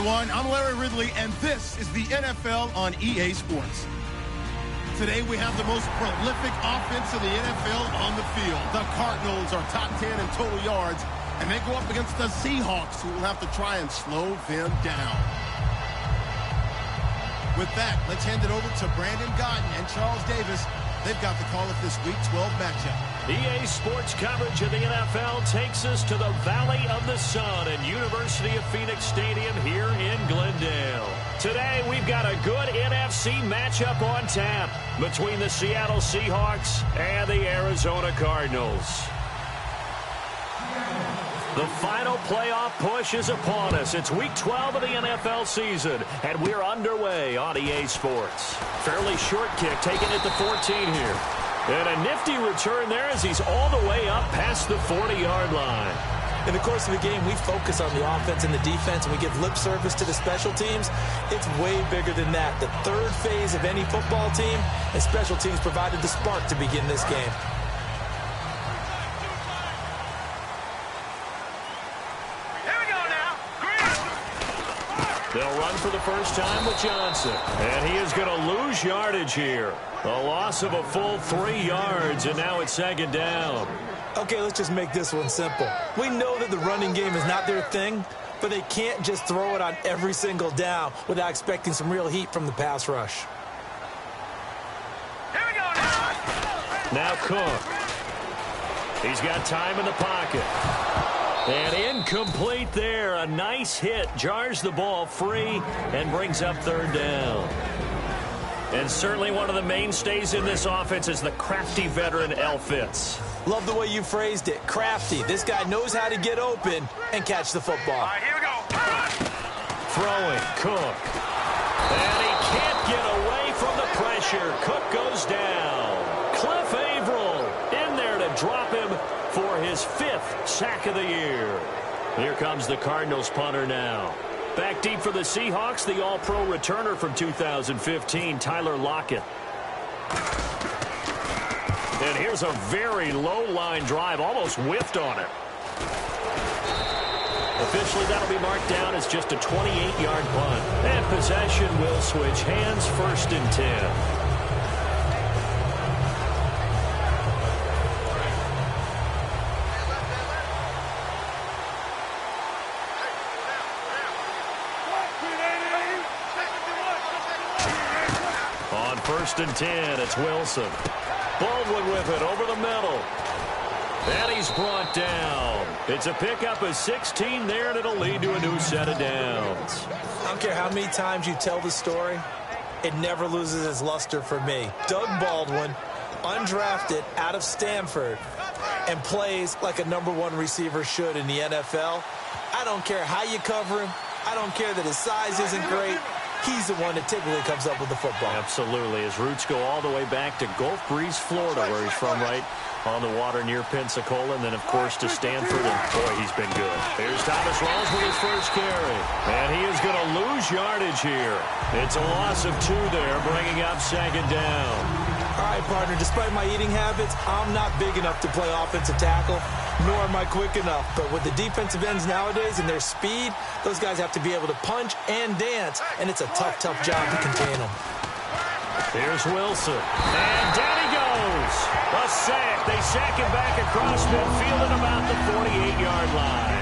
everyone. I'm Larry Ridley, and this is the NFL on EA Sports. Today, we have the most prolific offense in the NFL on the field. The Cardinals are top 10 in total yards, and they go up against the Seahawks, who will have to try and slow them down. With that, let's hand it over to Brandon Godden and Charles Davis. They've got the call of this Week 12 matchup. EA Sports coverage of the NFL takes us to the Valley of the Sun at University of Phoenix Stadium here in Glendale. Today, we've got a good NFC matchup on tap between the Seattle Seahawks and the Arizona Cardinals. The final playoff push is upon us. It's Week 12 of the NFL season, and we're underway on EA Sports. Fairly short kick taken at the 14 here. And a nifty return there as he's all the way up past the 40-yard line. In the course of the game, we focus on the offense and the defense, and we give lip service to the special teams. It's way bigger than that. The third phase of any football team, and special teams provided the spark to begin this game. They'll run for the first time with Johnson. And he is going to lose yardage here. A loss of a full 3 yards, and now it's second down. Okay, let's just make this one simple. We know that the running game is not their thing, but they can't just throw it on every single down without expecting some real heat from the pass rush. Here we go now Cook. He's got time in the pocket. And incomplete there. A nice hit. Jars the ball free and brings up third down. And certainly one of the mainstays in this offense is the crafty veteran L. Fitz. Love the way you phrased it. Crafty. This guy knows how to get open and catch the football. All right, here we go. Throwing. Cook. And he can't get away from the pressure. Cook goes down. Cliff Averill in there to drop him for his 5th sack of the year. Here comes the Cardinals punter now. Back deep for the Seahawks, the all-pro returner from 2015, Tyler Lockett. And here's a very low-line drive, almost whiffed on it. Officially, that'll be marked down as just a 28-yard punt. And possession will switch hands, 1st and 10. On 1st and 10, it's Wilson. Baldwin with it over the middle. And he's brought down. It's a pickup of 16 there, and it'll lead to a new set of downs. I don't care how many times you tell the story, it never loses its luster for me. Doug Baldwin, undrafted out of Stanford, and plays like a #1 receiver should in the NFL. I don't care how you cover him. I don't care that his size isn't great. He's the one that typically comes up with the football. Absolutely. His roots go all the way back to Gulf Breeze, Florida, where he's from, right on the water near Pensacola, and then, of course, to Stanford, and boy, he's been good. Here's Thomas Rawls with his first carry, and he is going to lose yardage here. It's a loss of 2 there, bringing up second down. All right, partner, despite my eating habits, I'm not big enough to play offensive tackle, nor am I quick enough. But with the defensive ends nowadays and their speed, those guys have to be able to punch and dance, and it's a tough, tough job to contain them. Here's Wilson, and down he goes. A sack. They sack him back across midfield at about the 48-yard line.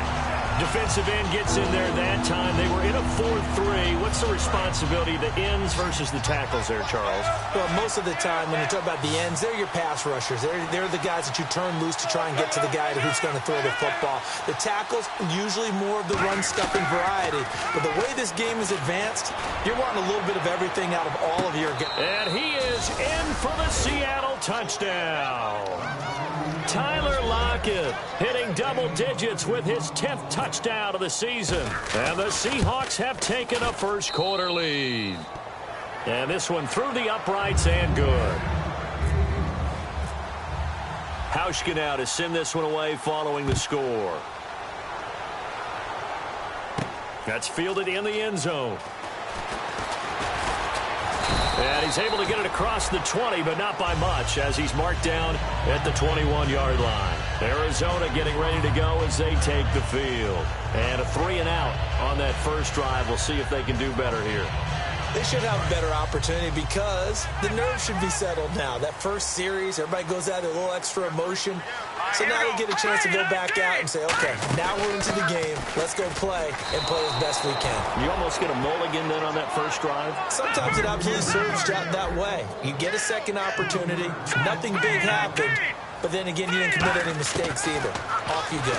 Defensive end gets in there that time. They were in a 4-3. What's the responsibility of the ends versus the tackles there, Charles? Well, most of the time when you talk about the ends, they're your pass rushers. They're the guys that you turn loose to try and get to the guy who's going to throw the football. The tackles, usually more of the run-stuffing variety. But the way this game is advanced, you're wanting a little bit of everything out of all of your guys. And he is in for the Seattle touchdown. Tyler Lockett hitting double digits with his 10th touchdown of the season. And the Seahawks have taken a first-quarter lead. And this one through the uprights and good. Hauschka now to send this one away following the score. That's fielded in the end zone. And he's able to get it across the 20, but not by much, as he's marked down at the 21-yard line. Arizona getting ready to go as they take the field. And a 3-and-out on that first drive. We'll see if they can do better here. They should have a better opportunity because the nerves should be settled now. That first series, everybody goes out with a little extra emotion. So now they get a chance to go back out and say, okay, now we're into the game. Let's go play and play as best we can. You almost get a mulligan then on that first drive? Sometimes it absolutely serves that way. You get a second opportunity. Nothing big happened. But then again, you didn't commit any mistakes either. Off you go.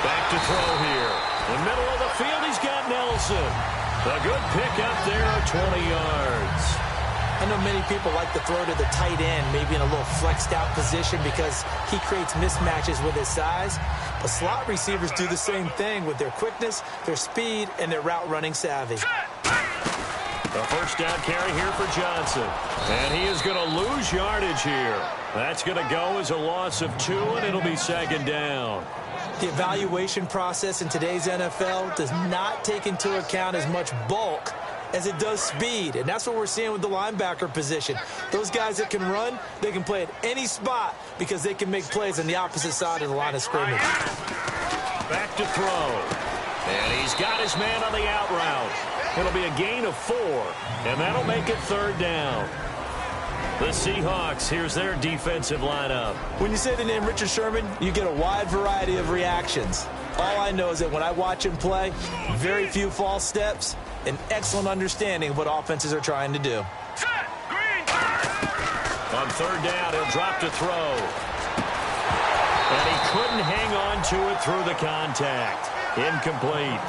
Back to throw here. In the middle of the field, he's got Nelson. A good pickup there of 20 yards. I know many people like to throw to the tight end, maybe in a little flexed out position because he creates mismatches with his size. But slot receivers do the same thing with their quickness, their speed, and their route running savvy. A first down carry here for Johnson. And he is going to lose yardage here. That's going to go as a loss of 2, and it'll be second down. The evaluation process in today's NFL does not take into account as much bulk as it does speed. And that's what we're seeing with the linebacker position. Those guys that can run, they can play at any spot because they can make plays on the opposite side of the line of scrimmage. Back to throw. And he's got his man on the out route. It'll be a gain of 4, and that'll make it third down. The Seahawks, here's their defensive lineup. When you say the name Richard Sherman, you get a wide variety of reactions. All I know is that when I watch him play, very few false steps, an excellent understanding of what offenses are trying to do. On third down, he'll drop to throw. And he couldn't hang on to it through the contact. Incomplete.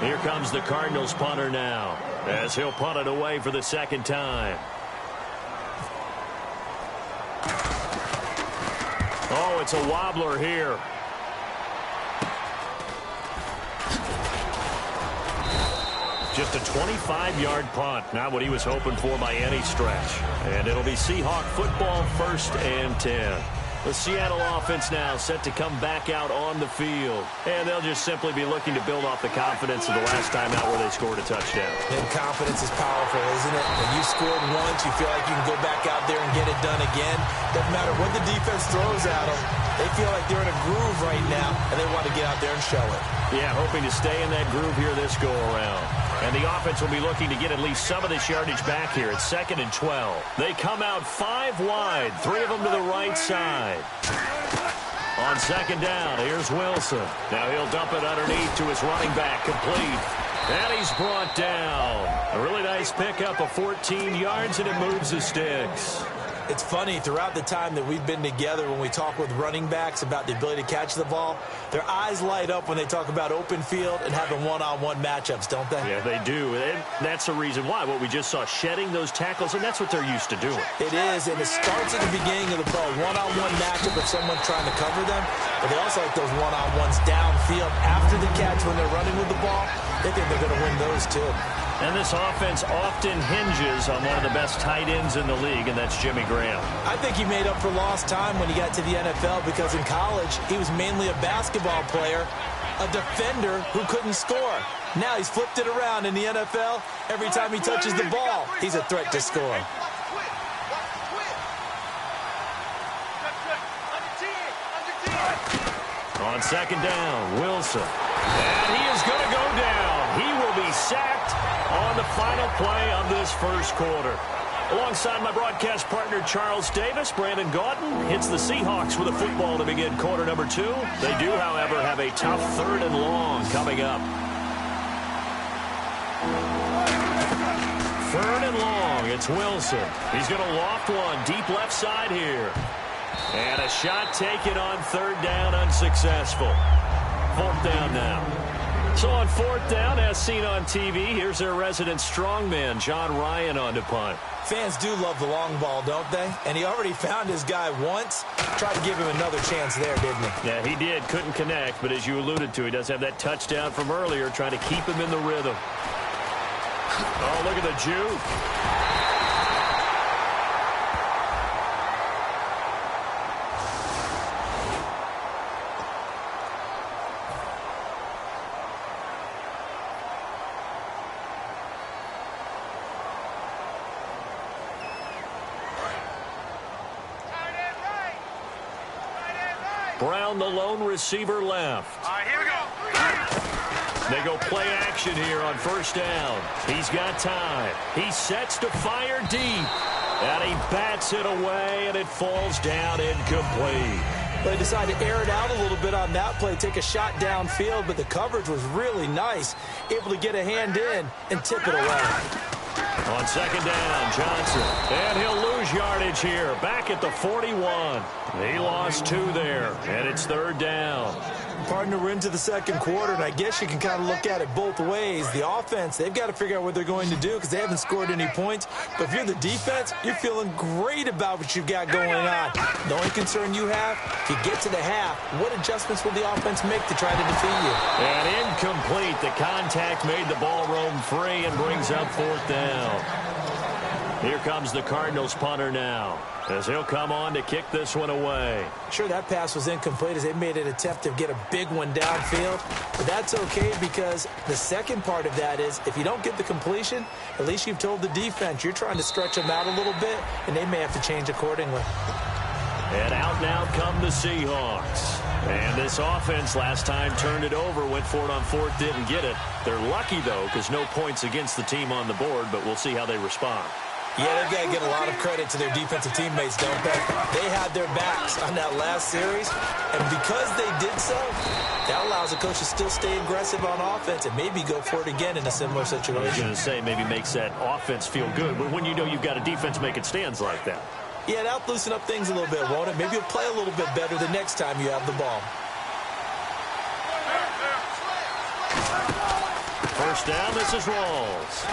Here comes the Cardinals punter now, as he'll punt it away for the second time. Oh, it's a wobbler here. Just a 25-yard punt, not what he was hoping for by any stretch. And it'll be Seahawk football, 1st and 10. The Seattle offense now set to come back out on the field. And they'll just simply be looking to build off the confidence of the last time out where they scored a touchdown. And confidence is powerful, isn't it? When you scored once, you feel like you can go back out there and get it done again. Doesn't matter what the defense throws at them. They feel like they're in a groove right now, and they want to get out there and show it. Yeah, hoping to stay in that groove here this go-around. And the offense will be looking to get at least some of this yardage back here at 2nd and 12. They come out 5 wide, 3 of them to the right side. On second down, here's Wilson. Now he'll dump it underneath to his running back, complete. And he's brought down. A really nice pickup of 14 yards, and it moves the sticks. It's funny, throughout the time that we've been together, when we talk with running backs about the ability to catch the ball, their eyes light up when they talk about open field and having one-on-one matchups, don't they? Yeah, they do. And that's the reason why. What we just saw, shedding those tackles, and that's what they're used to doing. It is, and it starts at the beginning of the ball. One-on-one matchup if someone's trying to cover them, but they also like those one-on-ones downfield after the catch when they're running with the ball. They think they're going to win those, too. And this offense often hinges on one of the best tight ends in the league, and that's Jimmy Graham. I think he made up for lost time when he got to the NFL because in college, he was mainly a basketball player, a defender who couldn't score. Now he's flipped it around in the NFL. Every time he touches the ball, he's a threat to score. On second down, Wilson. And he is going to go down. He will be sacked on the final play of this first quarter. Alongside my broadcast partner, Charles Davis, Brandon Gaudin hits the Seahawks with a football to begin quarter number 2. They do, however, have a tough 3rd and long coming up. 3rd and long, it's Wilson. He's going to loft one deep left side here. And a shot taken on 3rd down, unsuccessful. 4th down now. So on 4th down, as seen on TV, here's their resident strongman, John Ryan, on to punt. Fans do love the long ball, don't they? And he already found his guy once. Tried to give him another chance there, didn't he? Yeah, he did. Couldn't connect, but as you alluded to, he does have that touchdown from earlier, trying to keep him in the rhythm. Oh, look at the juke. Brown, the lone receiver, left. All right, here we go. They go play action here on first down. He's got time. He sets to fire deep. And he bats it away, and it falls down incomplete. They decided to air it out a little bit on that play, take a shot downfield, but the coverage was really nice, able to get a hand in and tip it away. On second down, Johnson. And he'll lose yardage here, back at the 41. He lost 2 there, and it's third down. Partner, we're into the second quarter, and I guess you can kind of look at it both ways. The offense, they've got to figure out what they're going to do because they haven't scored any points. But if you're the defense, you're feeling great about what you've got going on. The only concern you have, if you get to the half, what adjustments will the offense make to try to defeat you? And incomplete. The contact made the ball roam free and brings up fourth down. Here comes the Cardinals punter now, as he'll come on to kick this one away. Sure, that pass was incomplete as they made an attempt to get a big one downfield. But that's okay because the second part of that is if you don't get the completion, at least you've told the defense you're trying to stretch them out a little bit, and they may have to change accordingly. And out now come the Seahawks. And this offense last time turned it over, went for it on fourth, didn't get it. They're lucky, though, because no points against the team on the board, but we'll see how they respond. Yeah, they've got to get a lot of credit to their defensive teammates, don't they? They had their backs on that last series, and because they did so, that allows the coach to still stay aggressive on offense and maybe go for it again in a similar situation. I was going to say maybe makes that offense feel good, but when you know you've got a defense making stands like that. Yeah, that'll loosen up things a little bit, won't it? Maybe you'll play a little bit better the next time you have the ball. First down, this is Rawls.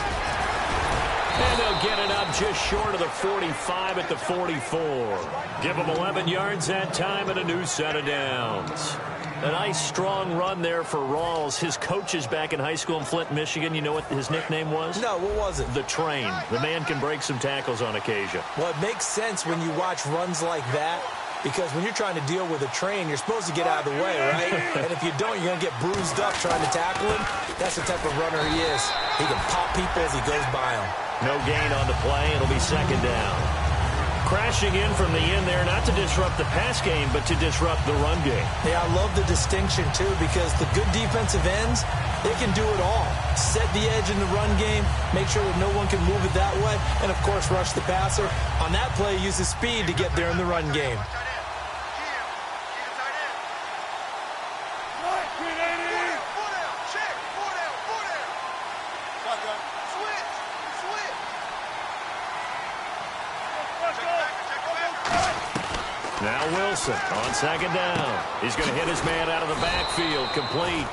And they'll get it up just short of the 45 at the 44. Give them 11 yards that time and a new set of downs. A nice, strong run there for Rawls. His coaches back in high school in Flint, Michigan, you know what his nickname was? No, what was it? The Train. The man can break some tackles on occasion. Well, it makes sense when you watch runs like that. Because when you're trying to deal with a train, you're supposed to get out of the way, right? And if you don't, you're going to get bruised up trying to tackle him. That's the type of runner he is. He can pop people as he goes by them. No gain on the play. It'll be second down. Crashing in from the end there, not to disrupt the pass game, but to disrupt the run game. Yeah, I love the distinction, too, because the good defensive ends, they can do it all. Set the edge in the run game, make sure that no one can move it that way, and, of course, rush the passer. On that play, use his speed to get there in the run game. Now Wilson on second down. He's going to hit his man out of the backfield, complete.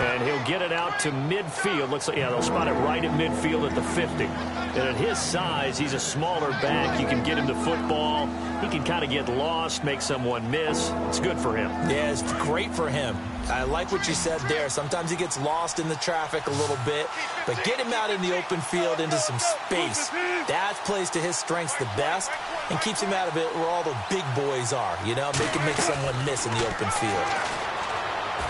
And he'll get it out to midfield. Looks like, yeah, they'll spot it right at midfield at the 50. And at his size, he's a smaller back. You can get him to football. He can kind of get lost, make someone miss. It's good for him. Yeah, it's great for him. I like what you said there. Sometimes he gets lost in the traffic a little bit, but get him out in the open field into some space. That plays to his strengths the best and keeps him out of it where all the big boys are, you know, make someone miss in the open field.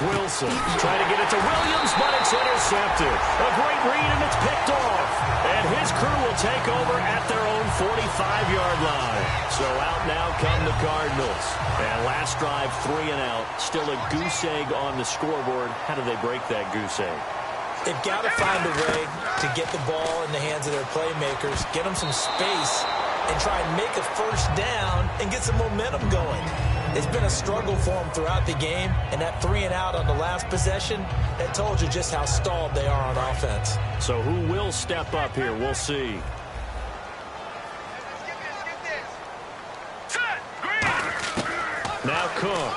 Wilson trying to get it to Williams, but it's intercepted. A great read, and it's picked off. And his crew will take over at their own 45-yard line. So out now come the Cardinals. And last drive, 3 and out. Still a goose egg on the scoreboard. How do they break that goose egg? They've got to find a way to get the ball in the hands of their playmakers, get them some space, and try and make a first down and get some momentum going. It's been a struggle for them throughout the game, and that 3 and out on the last possession, that told you just how stalled they are on offense. So who will step up here? We'll see. Now Cook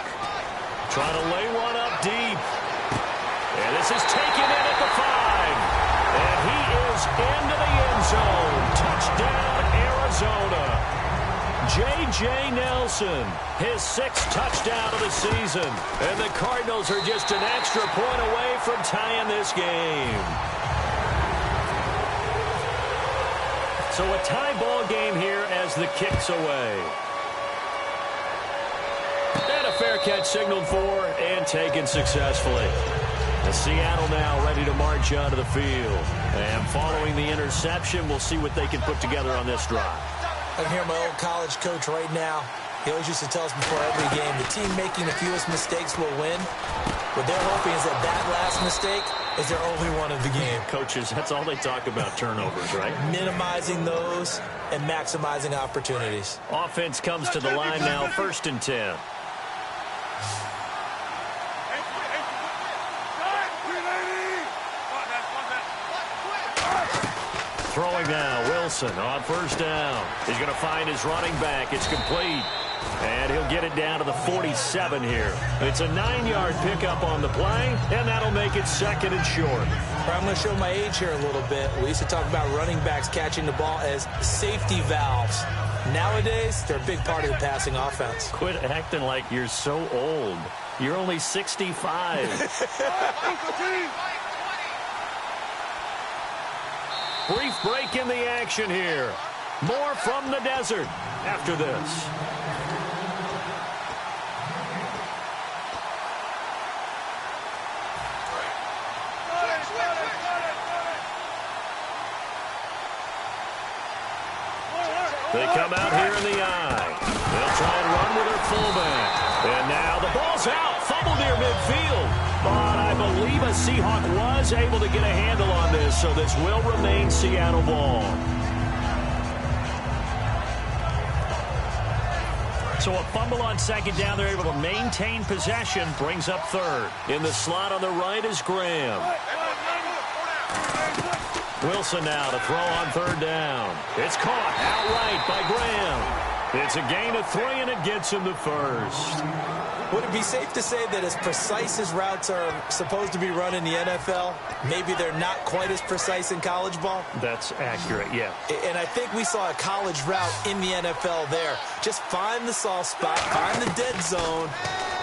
trying to lay one up deep. And this is taken in at the 5. And he is into the end zone. Touchdown, Arizona. J.J. Nelson, his 6th touchdown of the season. And the Cardinals are just an extra point away from tying this game. So a tie ball game here as the kick's away. And a fair catch signaled for and taken successfully. And Seattle now ready to march onto the field. And following the interception, we'll see what they can put together on this drive. I can hear my old college coach right now. He always used to tell us before every game, the team making the fewest mistakes will win. What they're hoping is that that last mistake is their only one of the game. Coaches, that's all they talk about, turnovers, right? Minimizing those and maximizing opportunities. Offense comes to the line now, 1st and 10. Throwing now, Wilson on 1st down. He's going to find his running back. It's complete. And he'll get it down to the 47 here. It's a 9-yard pickup on the play, and that'll make it 2nd and short. I'm going to show my age here a little bit. We used to talk about running backs catching the ball as safety valves. Nowadays, they're a big part of the passing offense. Quit acting like you're so old. You're only 65. Brief break in the action here. More from the desert after this. They come out here in the eye. They'll try and run with their fullback. And now the ball's out. Fumble near midfield. But I believe a Seahawk was able to get a handle on this, so this will remain Seattle ball. So a fumble on 2nd down. They're able to maintain possession. Brings up 3rd. In the slot on the right is Graham. Wilson now to throw on 3rd down. It's caught outright by Graham. It's a gain of 3, and it gets him to 1st. Would it be safe to say that as precise as routes are supposed to be run in the NFL, maybe they're not quite as precise in college ball? That's accurate, yeah. And I think we saw a college route in the NFL there. Just find the soft spot, find the dead zone,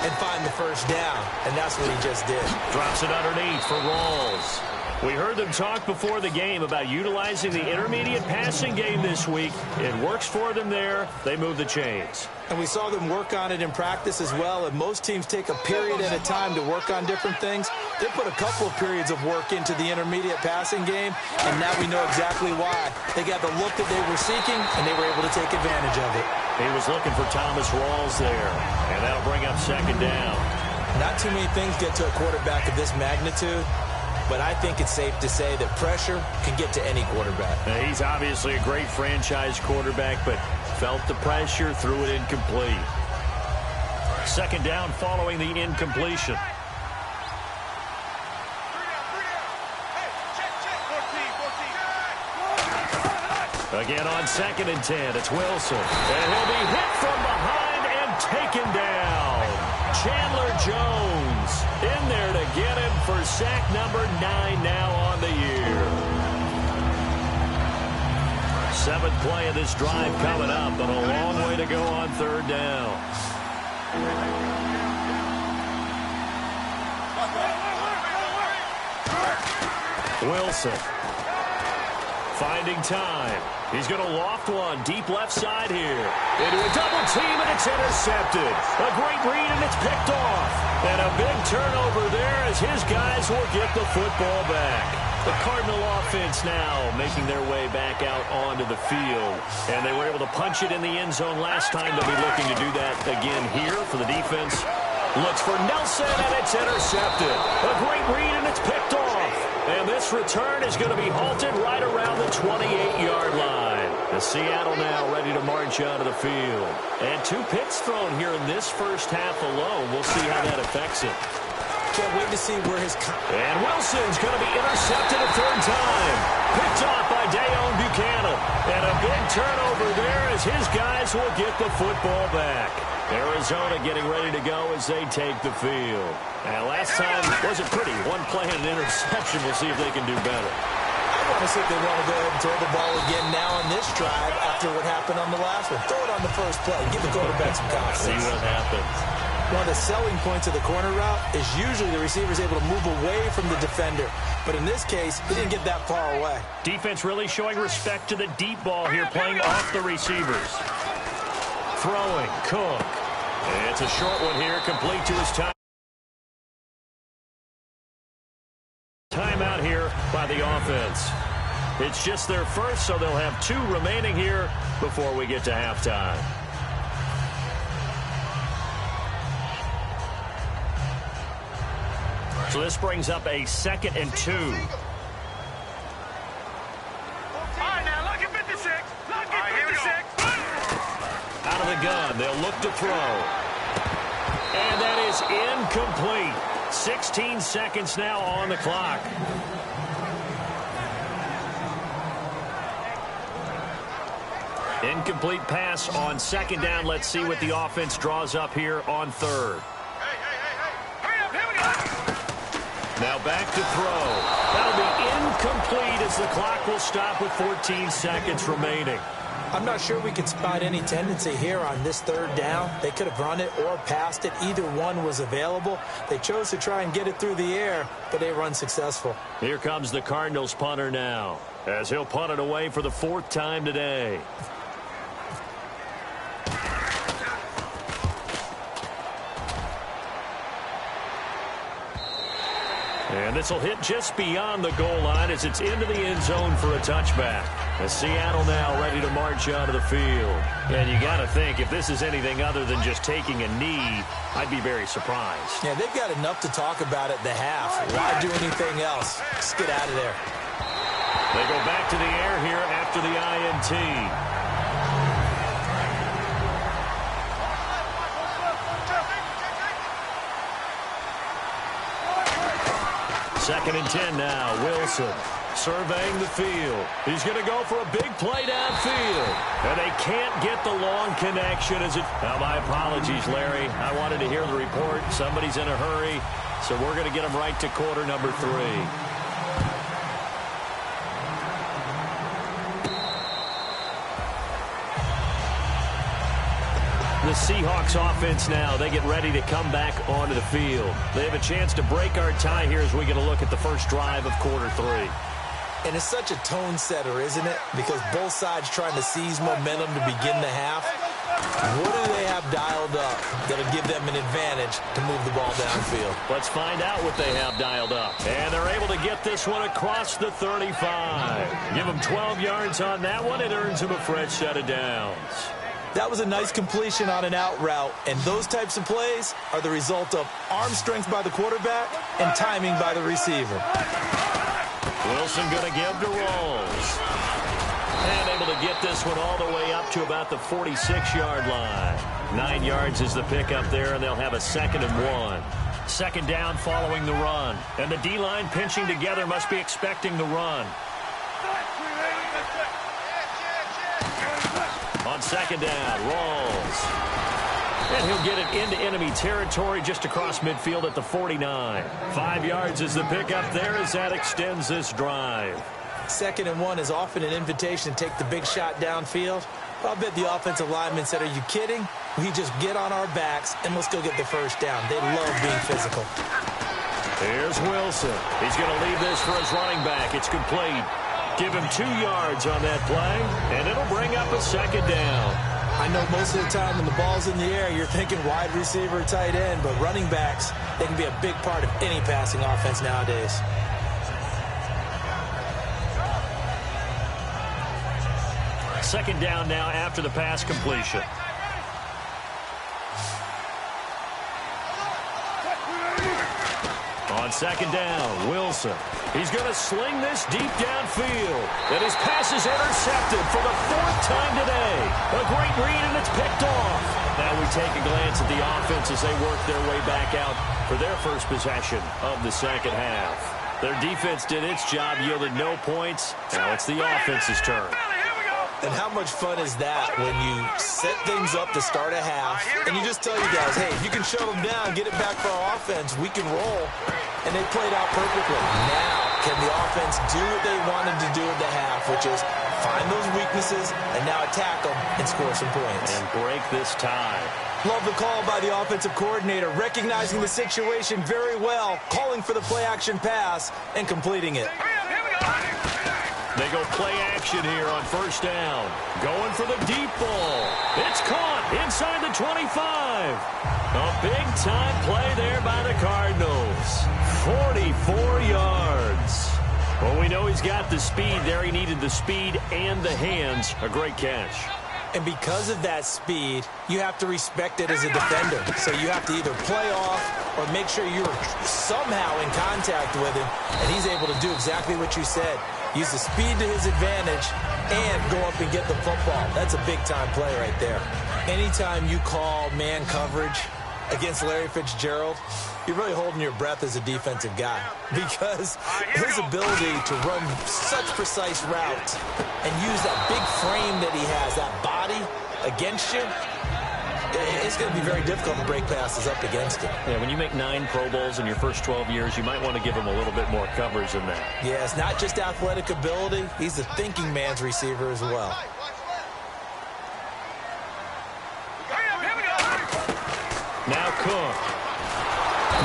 and find the 1st down. And that's what he just did. Drops it underneath for Rawls. We heard them talk before the game about utilizing the intermediate passing game this week. It works for them there. They move the chains. And we saw them work on it in practice as well. And most teams take a period at a time to work on different things. They put a couple of periods of work into the intermediate passing game, and now we know exactly why. They got the look that they were seeking, and they were able to take advantage of it. He was looking for Thomas Rawls there, and that'll bring up 2nd down. Not too many things get to a quarterback of this magnitude, but I think it's safe to say that pressure can get to any quarterback. Now, he's obviously a great franchise quarterback, but felt the pressure, threw it incomplete. 2nd down following the incompletion. Again on 2nd and 10, it's Wilson. And he'll be hit from behind and taken down. Chandler Jones in there to get him for sack number 9 now on the year. 7th play of this drive coming up, but a long way to go on 3rd down. Wilson finding time. He's going to loft one deep left side here. Into a double team, and it's intercepted. A great read, and it's picked off. And a big turnover there as his guys will get the football back. The Cardinal offense now making their way back out onto the field. And they were able to punch it in the end zone last time. They'll be looking to do that again here for the defense. Looks for Nelson, and it's intercepted. A great read, and it's picked off. And this return is going to be halted right around the 28-yard line. The Seattle now ready to march out of the field. And 2 picks thrown here in this first half alone. We'll see how that affects it. Can't wait to see where his... And Wilson's going to be intercepted a 3rd time. Picked off by Dayon Buchanan. And a big turnover there as his guys will get the football back. Arizona getting ready to go as they take the field. And last time wasn't pretty. 1 play and an interception. We'll see if they can do better. I want to see if they want to go ahead and throw the ball again now on this drive after what happened on the last one. Throw it on the first play. Give the quarterback some confidence. See what happens. One of the selling points of the corner route is usually the receiver's able to move away from the defender. But in this case, he didn't get that far away. Defense really showing respect to the deep ball here, playing off the receivers. Throwing, Cook. It's a short one here, complete to his time. Timeout here by the offense. It's just their first, so they'll have 2 remaining here before we get to halftime. So this brings up a 2nd and 2. All right, now look at 56. Look at 56. Out of the gun, they'll look to throw. And that is incomplete. 16 seconds now on the clock. Incomplete pass on 2nd down. Let's see what the offense draws up here on 3rd. Hurry up, here we go. Now back to throw. That'll be incomplete as the clock will stop with 14 seconds remaining. I'm not sure we can spot any tendency here on this 3rd down. They could have run it or passed it. Either one was available. They chose to try and get it through the air, but they were unsuccessful. Here comes the Cardinals punter now, as he'll punt it away for the 4th time today. And this will hit just beyond the goal line as it's into the end zone for a touchback. As Seattle now ready to march onto the field. And you got to think, if this is anything other than just taking a knee, I'd be very surprised. Yeah, they've got enough to talk about at the half. Why do anything else? Just get out of there. They go back to the air here after the INT. 2nd and 10 now. Wilson surveying the field. He's going to go for a big play downfield. And they can't get the long connection. Now, my apologies, Larry. I wanted to hear the report. Somebody's in a hurry. So we're going to get him right to quarter number 3. The Seahawks offense now, they get ready to come back onto the field. They have a chance to break our tie here as we get a look at the first drive of quarter 3. And it's such a tone setter, isn't it? Because both sides trying to seize momentum to begin the half. What do they have dialed up that'll give them an advantage to move the ball downfield? Let's find out what they have dialed up. And they're able to get this one across the 35. Give them 12 yards on that one. It earns them a fresh set of downs. That was a nice completion on an out route, and those types of plays are the result of arm strength by the quarterback and timing by the receiver. Wilson going to give to Rolls. And able to get this one all the way up to about the 46-yard line. 9 yards is the pickup there, and they'll have a 2nd and 1. 2nd down following the run. And the D-line pinching together must be expecting the run. On 2nd down, Rolls. And he'll get it into enemy territory just across midfield at the 49. 5 yards is the pickup there as that extends this drive. 2nd and 1 is often an invitation to take the big shot downfield. I'll bet the offensive lineman said, are you kidding? We just get on our backs and let's go get the first down. They love being physical. Here's Wilson. He's going to leave this for his running back. It's complete. Give him 2 yards on that play, and it'll bring up a 2nd down. I know most of the time when the ball's in the air, you're thinking wide receiver, tight end, but running backs, they can be a big part of any passing offense nowadays. Second down now after the pass completion. On 2nd down, Wilson. He's going to sling this deep downfield. And his pass is intercepted for the 4th time today. A great read, and it's picked off. Now we take a glance at the offense as they work their way back out for their first possession of the 2nd half. Their defense did its job, yielded no points. Now it's the offense's turn. And how much fun is that when you set things up to start a half and you just tell you guys, hey, if you can shut them down, get it back for our offense, we can roll. And they played out perfectly. Now, can the offense do what they wanted to do at the half, which is find those weaknesses and now attack them and score some points. And break this tie. Love the call by the offensive coordinator, recognizing the situation very well, calling for the play-action pass and completing it. They go play action here on 1st down. Going for the deep ball. It's caught inside the 25. A big-time play there by the Cardinals. 44 yards. Well, we know he's got the speed there. He needed the speed and the hands. A great catch. And because of that speed, you have to respect it as a defender. So you have to either play off or make sure you're somehow in contact with him, and he's able to do exactly what you said. Use the speed to his advantage and go up and get the football. That's a big-time play right there. Anytime you call man coverage against Larry Fitzgerald, you're really holding your breath as a defensive guy, because his ability to run such precise routes and use that big frame that he has, that body against you, it's going to be very difficult to break passes up against him. Yeah, when you make 9 Pro Bowls in your first 12 years, you might want to give him a little bit more coverage than that. Yeah, it's not just athletic ability. He's a thinking man's receiver as well. Now Cook.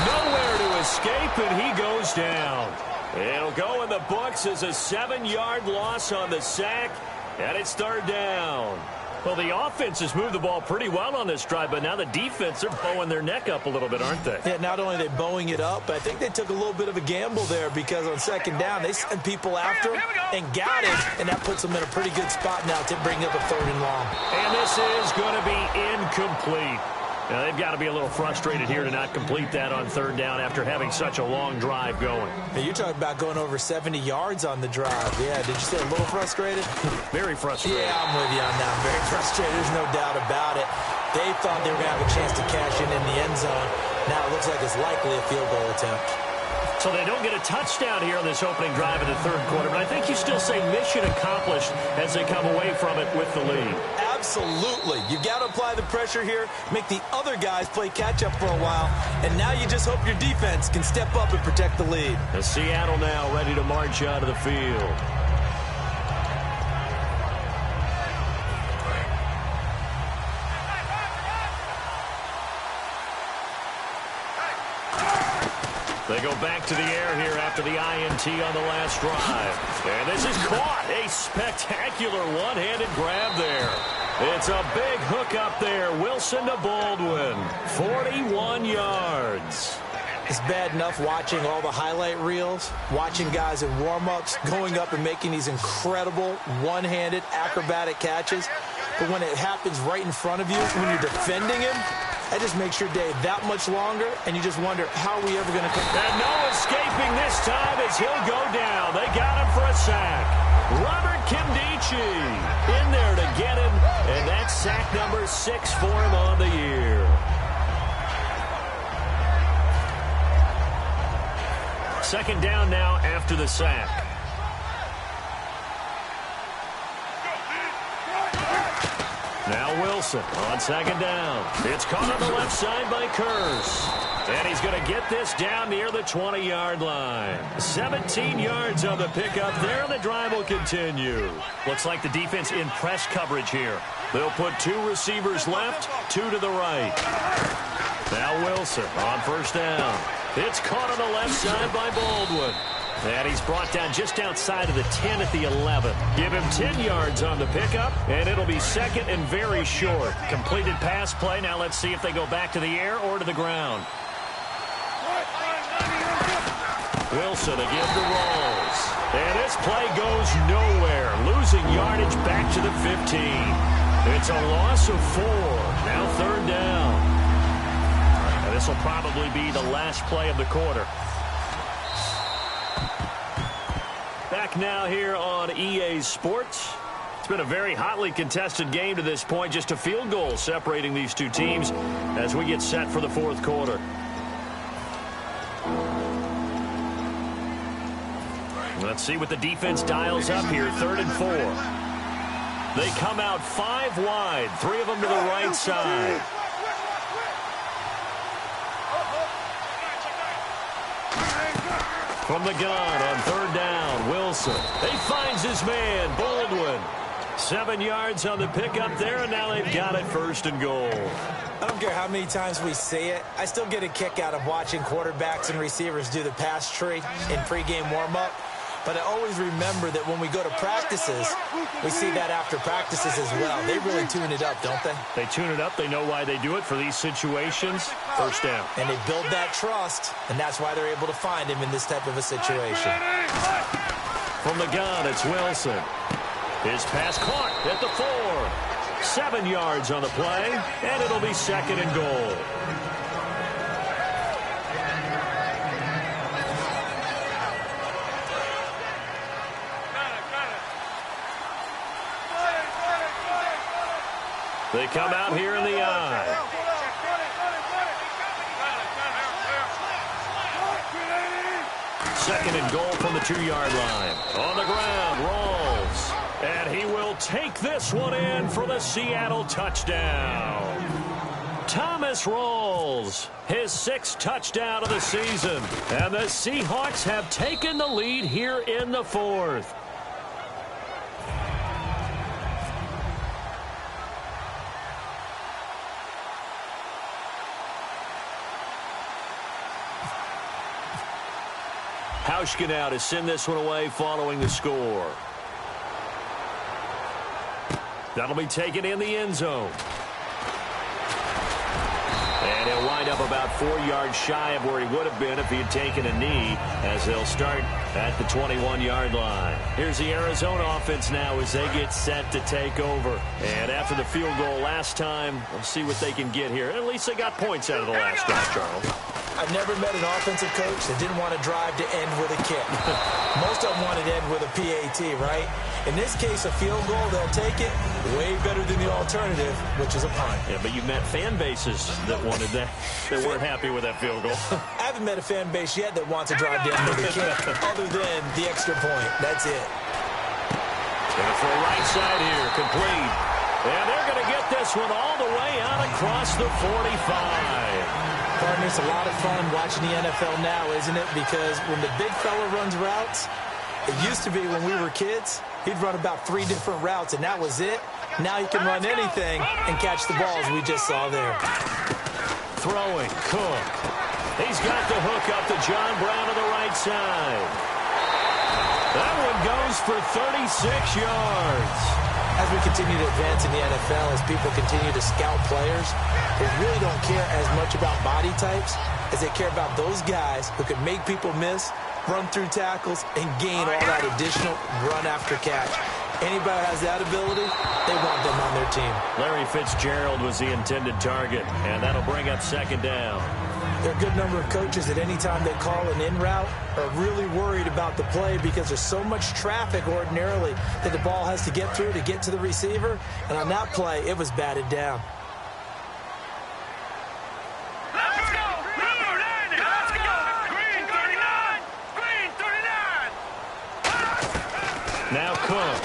Nowhere to escape, and he goes down. It'll go in the books as a 7-yard loss on the sack, and it's 3rd down. Well, the offense has moved the ball pretty well on this drive, but now the defense are bowing their neck up a little bit, aren't they? Yeah, not only are they bowing it up, but I think they took a little bit of a gamble there, because on 2nd down, they sent people after him and got him, and that puts them in a pretty good spot now to bring up a 3rd and long. And this is going to be incomplete. Now, they've got to be a little frustrated here to not complete that on 3rd down after having such a long drive going. Now, you're talking about going over 70 yards on the drive. Yeah, did you say a little frustrated? Very frustrated. Yeah, I'm with you on that. I'm very frustrated. There's no doubt about it. They thought they were going to have a chance to cash in the end zone. Now it looks like it's likely a field goal attempt. So they don't get a touchdown here on this opening drive in the 3rd quarter, but I think you still say mission accomplished as they come away from it with the lead. Absolutely. You've got to apply the pressure here, make the other guys play catch-up for a while, and now you just hope your defense can step up and protect the lead. The Seattle now ready to march out of the field. They go back to the air here after the INT on the last drive. And this is caught. A spectacular one-handed grab there. It's a big hook up there. Wilson to Baldwin. 41 yards. It's bad enough watching all the highlight reels, watching guys in warm-ups, going up and making these incredible one-handed acrobatic catches. But when it happens right in front of you, when you're defending him, that just makes your day that much longer, and you just wonder, how are we ever going to come? And no escaping this time as he'll go down. They got him for a sack. Robert Kimdichie in there to get him, and that's sack number 6 for him on the year. Second down now after the sack. Now Wilson on 2nd down. It's caught on the left side by Kurz. And he's going to get this down near the 20-yard line. 17 yards on the pickup there, and the drive will continue. Looks like the defense in press coverage here. They'll put 2 receivers left, 2 to the right. Now Wilson on 1st down. It's caught on the left side by Baldwin. And he's brought down just outside of the 10 at the 11. Give him 10 yards on the pickup, and it'll be 2nd and very short. Completed pass play. Now let's see if they go back to the air or to the ground. Wilson again to Rawls. And this play goes nowhere. Losing yardage back to the 15. It's a loss of 4. Now 3rd down. And this will probably be the last play of the quarter. Back now here on EA Sports. It's been a very hotly contested game to this point. Just a field goal separating these two teams as we get set for the 4th quarter. Let's see what the defense dials up here. 3rd and 4. They come out 5 wide. 3 of them to the right side. From the gun on 3rd down, Wilson. He finds his man, Baldwin. 7 yards on the pickup there, and now they've got it 1st and goal. I don't care how many times we see it. I still get a kick out of watching quarterbacks and receivers do the pass tree in pregame warm-up. But I always remember that when we go to practices, we see that after practices as well. They really tune it up, don't they? They tune it up. They know why they do it for these situations. 1st down. And they build that trust, and that's why they're able to find him in this type of a situation. From the gun, it's Wilson. His pass caught at the 4. 7 yards on the play, and it'll be 2nd and goal. They come out here in the eye. Second and goal from the 2-yard line. On the ground, rolls. And he will take this one in for the Seattle touchdown. Thomas Rawls, his 6th touchdown of the season. And the Seahawks have taken the lead here in the 4th. Hauschka now to send this one away following the score. That'll be taken in the end zone. And he'll wind up about 4 yards shy of where he would have been if he had taken a knee, as they'll start at the 21-yard line. Here's the Arizona offense now as they get set to take over. And after the field goal last time, we'll see what they can get here. At least they got points out of the last drive, Charles. I've never met an offensive coach that didn't want to drive to end with a kick. Most of them want to end with a PAT, right? In this case, a field goal, they'll take it way better than the alternative, which is a punt. Yeah, but you met fan bases that wanted that, that weren't happy with that field goal. I haven't met a fan base yet that wants to drive to end with a kick, other than the extra point. That's it. And for a right side here, complete. And they're going to get this one all the way out across the 45. Partner, it's a lot of fun watching the NFL now, isn't it? Because when the big fella runs routes, it used to be when we were kids, he'd run about 3 different routes, and that was it. Now he can run anything and catch the balls we just saw there. Throwing, Cook. He's got the hook up to John Brown on the right side. That one goes for 36 yards. As we continue to advance in the NFL, as people continue to scout players, they really don't care as much about body types as they care about those guys who can make people miss, run through tackles, and gain all that additional run after catch. Anybody has that ability, they want them on their team. Larry Fitzgerald was the intended target, and that'll bring up 2nd down. There are a good number of coaches that any time they call an in route are really worried about the play because there's so much traffic ordinarily that the ball has to get through to get to the receiver. And on that play, it was batted down. Let's go! Number 90! Let's go! Green 39! Green 39! Now Cook.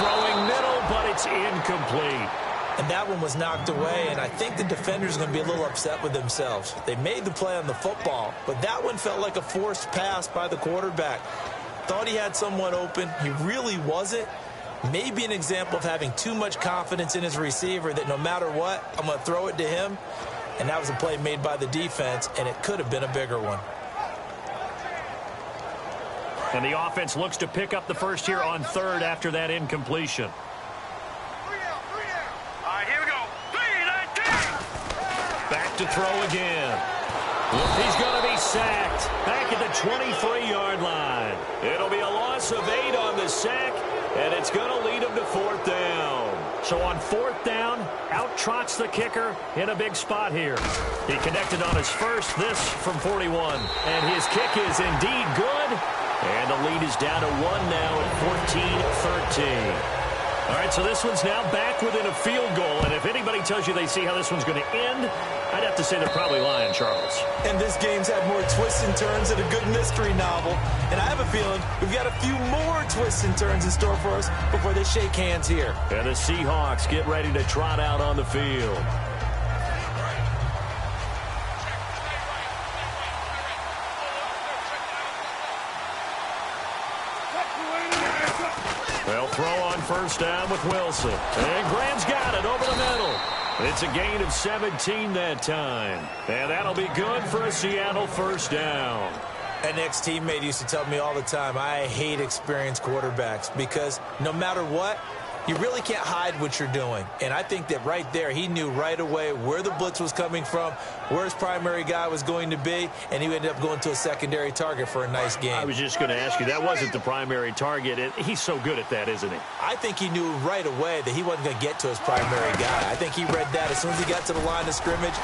Throwing middle, but it's incomplete. And that one was knocked away, and I think the defenders are going to be a little upset with themselves. They made the play on the football, but that one felt like a forced pass by the quarterback. Thought he had someone open. He really wasn't. Maybe an example of having too much confidence in his receiver that no matter what, I'm going to throw it to him. And that was a play made by the defense, and it could have been a bigger one. And the offense looks to pick up the first here on 3rd after that incompletion. Back to throw again. He's going to be sacked back at the 23-yard line. It'll be a loss of 8 on the sack, and it's going to lead him to 4th down. So on 4th down, out trots the kicker in a big spot here. He connected on his first, this from 41. And his kick is indeed good. And the lead is down to 1 now at 14-13. All right, so this one's now back within a field goal, and if anybody tells you they see how this one's going to end, I'd have to say they're probably lying, Charles. And this game's had more twists and turns than a good mystery novel, and I have a feeling we've got a few more twists and turns in store for us before they shake hands here. And the Seahawks get ready to trot out on the field. They'll throw on 1st down with Wilson. And Graham's got it over the middle. It's a gain of 17 that time. And that'll be good for a Seattle 1st down. An ex-teammate used to tell me all the time, I hate experienced quarterbacks because no matter what, You really can't hide what you're doing. And I think that right there, he knew right away where the blitz was coming from, where his primary guy was going to be, and he ended up going to a secondary target for a nice game. I was just going to ask you, that wasn't the primary target. He's so good at that, isn't he? I think he knew right away that he wasn't going to get to his primary guy. I think he read that as soon as he got to the line of scrimmage,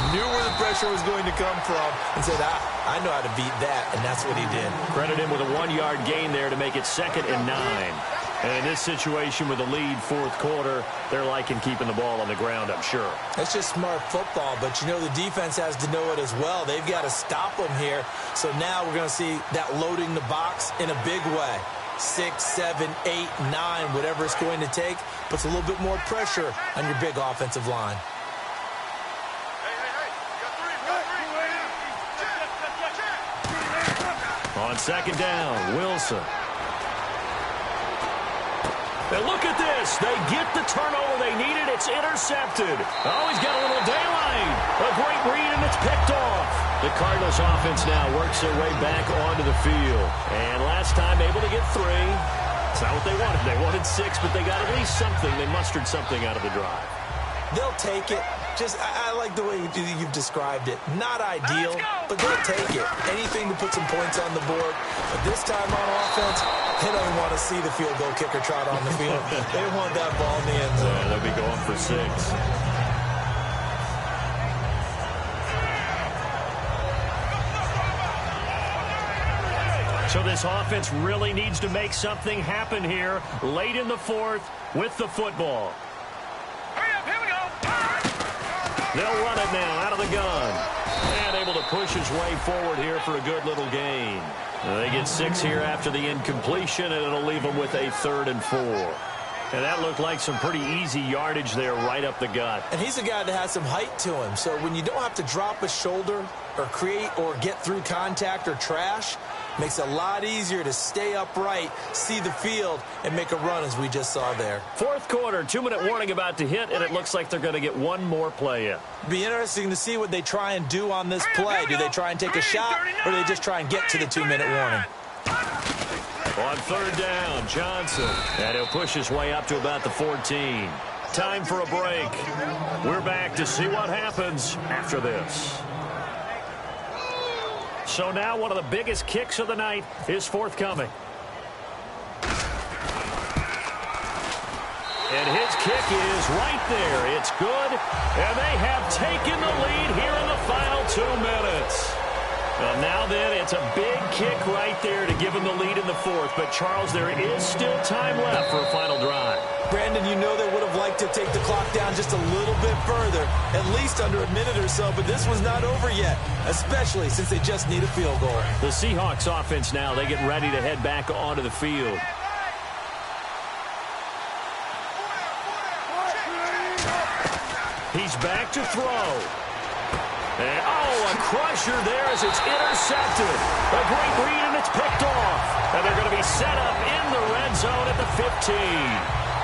knew where the pressure was going to come from, and said, I know how to beat that, and that's what he did. Credit him with a 1-yard gain there to make it 2nd and 9. And in this situation with the lead 4th quarter, they're liking keeping the ball on the ground, I'm sure. That's just smart football, but you know the defense has to know it as well. They've got to stop them here. So now we're going to see that loading the box in a big way. 6, 7, 8, 9, whatever it's going to take, puts a little bit more pressure on your big offensive line. On 2nd down, Wilson. And look at this. They get the turnover they needed. It's intercepted. Oh, he's got a little daylight. A great read, and it's picked off. The Cardinals offense now works their way back onto the field. And last time, able to get 3. It's not what they wanted. They wanted 6, but they got at least something. They mustered something out of the drive. They'll take it. I like the way you've described it. Not ideal, but they'll take it. Anything to put some points on the board. But this time on offense, they don't want to see the field goal kicker trot on the field. They want that ball in the end zone. Yeah, they'll be going for 6. So this offense really needs to make something happen here late in the 4th with the football. They'll run it now out of the gun. And able to push his way forward here for a good little gain. They get 6 here after the incompletion, and it'll leave them with a 3rd and 4. And that looked like some pretty easy yardage there right up the gut. And he's a guy that has some height to him. So when you don't have to drop a shoulder or create or get through contact or trash, makes it a lot easier to stay upright, see the field, and make a run as we just saw there. 4th quarter, 2-minute warning about to hit, and it looks like they're going to get one more play in. Be interesting to see what they try and do on this play. Do they try and take a shot, or do they just try and get to the 2-minute warning? On 3rd down, Johnson. And he'll push his way up to about the 14. Time for a break. We're back to see what happens after this. So now one of the biggest kicks of the night is forthcoming. And his kick is right there. It's good. And they have taken the lead here in the final 2 minutes. Well, now then, it's a big kick right there to give them the lead in the 4th. But, Charles, there is still time left for a final drive. Brandon, you know they would have liked to take the clock down just a little bit further, at least under a minute or so, but this was not over yet, especially since they just need a field goal. The Seahawks offense now, they get ready to head back onto the field. He's back to throw. And, a crusher there as it's intercepted. A great read, and it's picked off. And they're going to be set up in the red zone at the 15.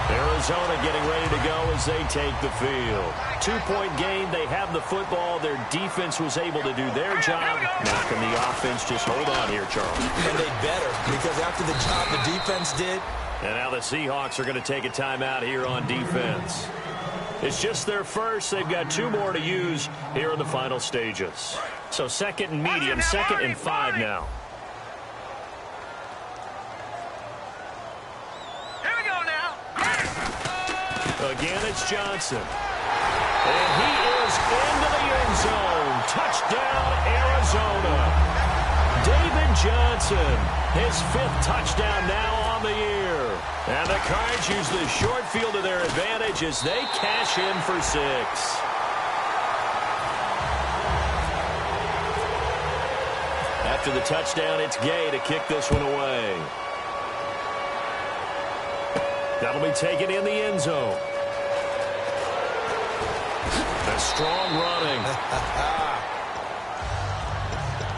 Arizona getting ready to go as they take the field. 2-point game. They have the football. Their defense was able to do their job. Now can the offense just hold on here, Charles? And they better, because after the job the defense did. And now the Seahawks are going to take a timeout here on defense. It's just their first. They've got 2 more to use here in the final stages. So 2nd and medium, 2nd and 5 now. Here we go now. Again, it's Johnson. And he is into the end zone. Touchdown, Arizona. David Johnson, his 5th touchdown now on the year. And the Cards use the short field to their advantage as they cash in for 6. After the touchdown, it's Gay to kick this one away. That'll be taken in the end zone. A strong running.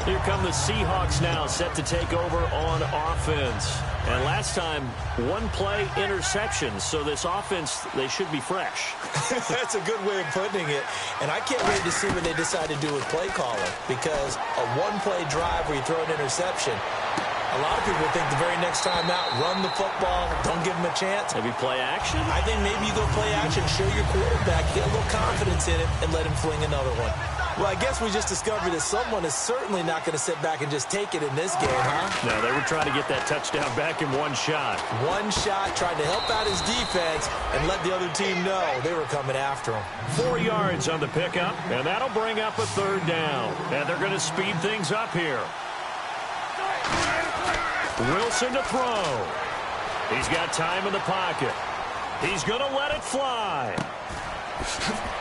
Here come the Seahawks now, set to take over on offense. And last time, 1 play interception. So this offense, they should be fresh. That's a good way of putting it. And I can't wait to see what they decide to do with play calling. Because a 1-play drive where you throw an interception, A lot of people think the very next time out, run the football, don't give him a chance. Maybe play action? I think maybe you go play action, show your quarterback, get a little confidence in it, and let him fling another one. Well, I guess we just discovered that someone is certainly not going to sit back and just take it in this game, huh? No, they were trying to get that touchdown back in one shot. One shot, tried to help out his defense and let the other team know they were coming after him. 4 yards on the pickup, and that'll bring up a third down. And they're going to speed things up here. Wilson to throw. He's got time in the pocket. He's going to let it fly.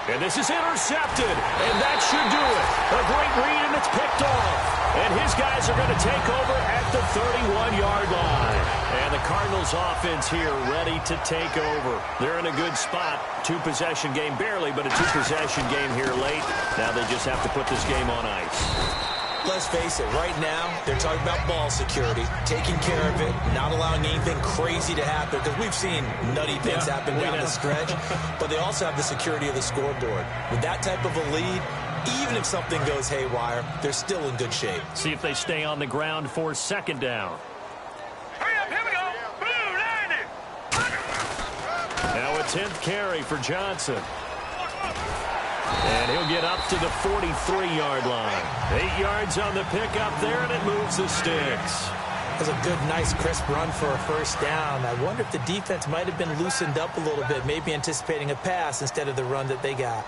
And this is intercepted, and that should do it. A great read, and it's picked off. And his guys are going to take over at the 31-yard line. And the Cardinals offense here ready to take over. They're in a good spot. Two-possession game, barely, but a two-possession game here late. Now they just have to put this game on ice. Let's face it, right now, they're talking about ball security, taking care of it, not allowing anything crazy to happen, because we've seen nutty things happen down the stretch, but they also have the security of the scoreboard. With that type of a lead, even if something goes haywire, they're still in good shape. See if they stay on the ground for second down. Hurry up, here we go. Blue 90. Now a 10th carry for Johnson. And he'll get up to the 43-yard line. 8 yards on the pickup there, and it moves the sticks. That's a good, nice, crisp run for a first down. I wonder if the defense might have been loosened up a little bit, maybe anticipating a pass instead of the run that they got.